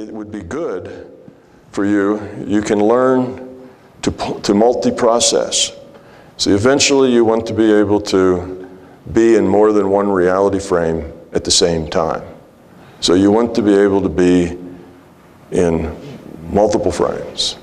it would be good for you can learn to multi-process. So eventually you want to be able to be in more than one reality frame at the same time. So you want to be able to be in multiple frames.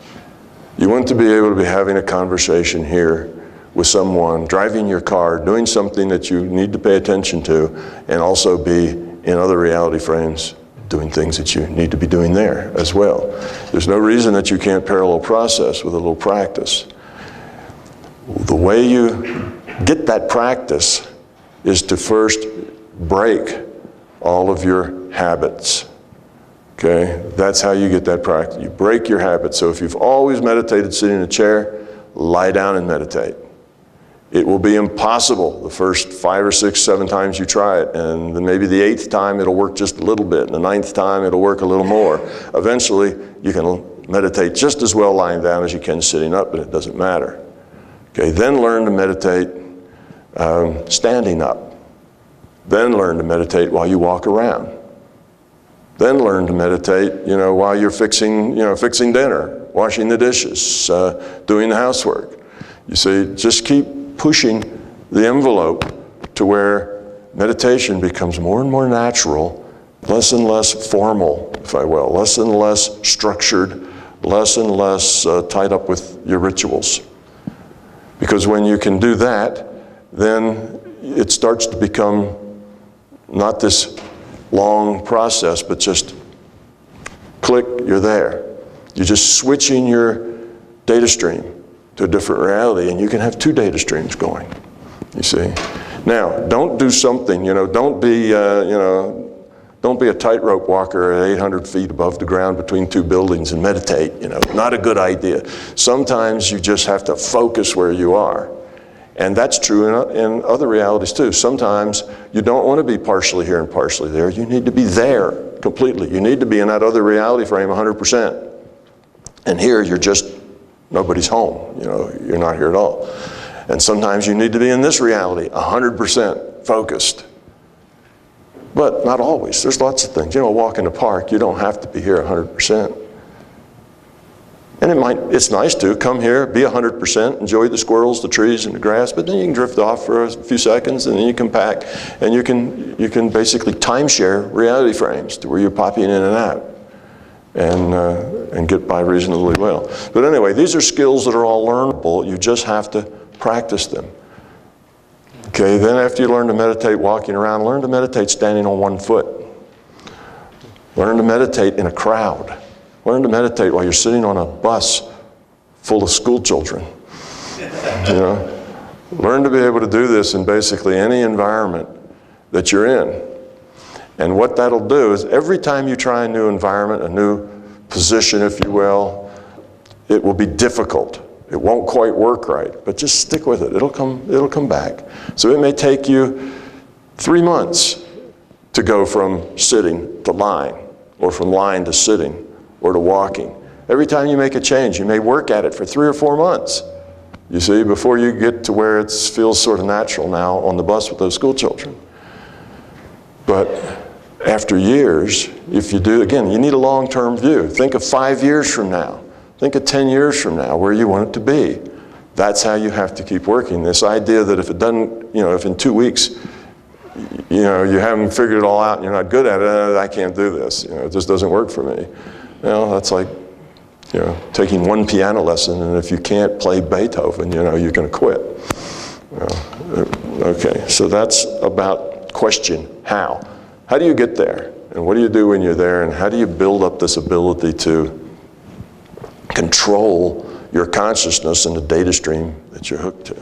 You want to be able to be having a conversation here with someone, driving your car, doing something that you need to pay attention to, and also be in other reality frames doing things that you need to be doing there as well. There's no reason that you can't parallel process with a little practice. The way you get that practice is to first break all of your habits. Okay, that's how you get that practice. You break your habits. So if you've always meditated sitting in a chair, lie down and meditate. It will be impossible the first 5 or 6, 7 times you try it, and then maybe the 8th time it'll work just a little bit, and the 9th time it'll work a little more. Eventually, you can meditate just as well lying down as you can sitting up, but it doesn't matter. Okay, then learn to meditate standing up. Then learn to meditate while you walk around. Then learn to meditate, while you're fixing dinner, washing the dishes, doing the housework. You see, just keep pushing the envelope to where meditation becomes more and more natural, less and less formal, if I will, less and less structured, less and less tied up with your rituals. Because when you can do that, then it starts to become not this long process, but just click, you're there. You're just switching your data stream to a different reality, and you can have 2 data streams going, you see. Now, don't do something, don't be a tightrope walker at 800 feet above the ground between 2 buildings and meditate, not a good idea. Sometimes you just have to focus where you are. And that's true in other realities too. Sometimes you don't want to be partially here and partially there. You need to be there completely. You need to be in that other reality frame 100%. And here you're just, nobody's home. You're not here at all. And sometimes you need to be in this reality 100% focused. But not always. There's lots of things. Walk in the park, you don't have to be here 100%. And it's nice to come here, be 100%, enjoy the squirrels, the trees, and the grass, but then you can drift off for a few seconds, and then you come back, and you can basically timeshare reality frames to where you're popping in and out, and get by reasonably well. But anyway, these are skills that are all learnable. You just have to practice them. Okay, then after you learn to meditate walking around, learn to meditate standing on 1 foot. Learn to meditate in a crowd. Learn to meditate while you're sitting on a bus full of school children. Learn to be able to do this in basically any environment that you're in. And what that'll do is every time you try a new environment, a new position, if you will, it will be difficult. It won't quite work right, but just stick with it. It'll come back. So it may take you 3 months to go from sitting to lying, or from lying to sitting, or to walking. Every time you make a change, you may work at it for 3 or 4 months, you see, before you get to where it feels sort of natural now on the bus with those school children. But after years, if you do, again, you need a long-term view. Think of 5 years from now. Think of 10 years from now, where you want it to be. That's how you have to keep working. This idea that if it doesn't, if in 2 weeks, you haven't figured it all out and you're not good at it, I can't do this. It just doesn't work for me. That's like, taking 1 piano lesson, and if you can't play Beethoven, you're going to quit. Okay, so that's about question, how. How do you get there? And what do you do when you're there? And how do you build up this ability to control your consciousness and the data stream that you're hooked to?